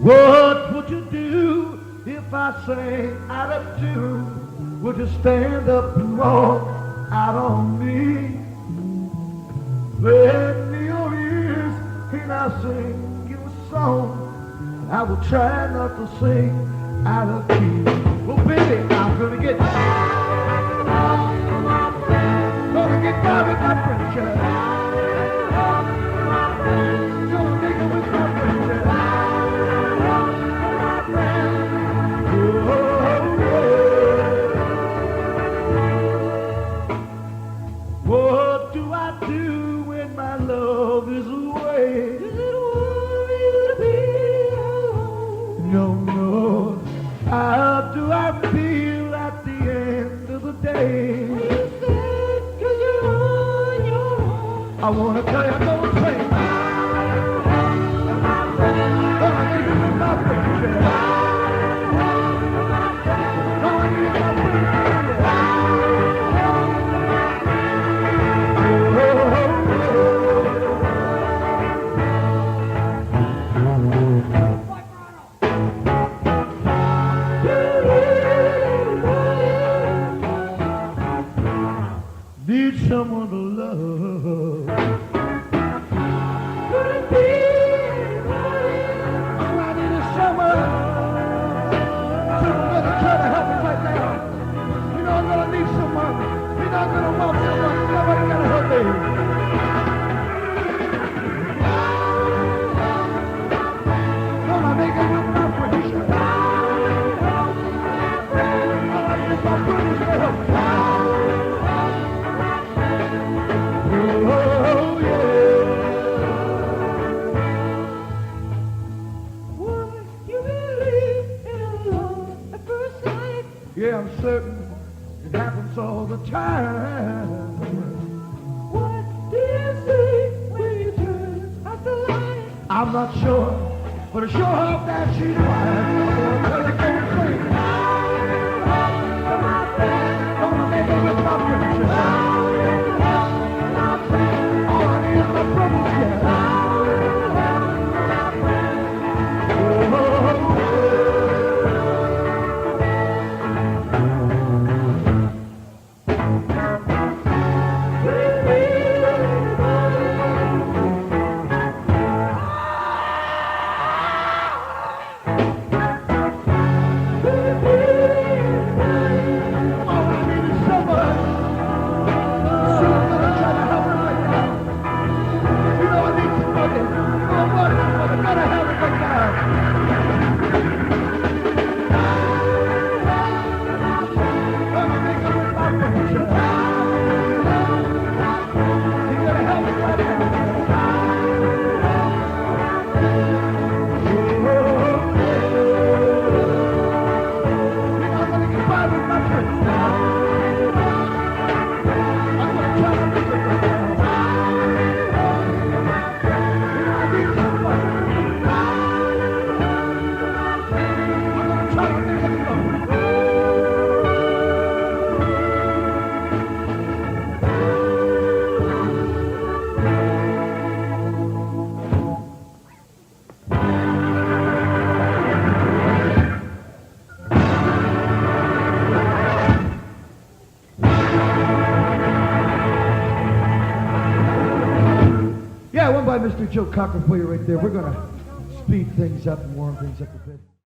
What would you do if I sang out of tune? Would you stand up and walk out on me? Lend me your ears and I'll sing you a song. I will try not to sing out of key. Well, baby, I'm gonna get down with my friend child. What do I do when my love is away? Is it worry to be alone? No, no. How do I feel at the end of the day? Well, you said 'cause you're on your own. I wanna tell you, no thing. Gonna leave you with my friend, yeah. Need someone to love. Could it be anybody? All I need is someone to try to help me right now. You know I'm gonna need someone. You're not gonna want someone. Somebody gotta help me. Come on, make it with my British. All I need is my British help. Yeah, I'm certain it happens all the time. What do you see when you turn out the light? I'm not sure, but I sure hope that she's right. Tell her go and sing. Gonna make it with my friends. All I need is my brothers, yeah. By Mr. Joe Cocker for you right there. We're going to speed things up and warm things up a bit.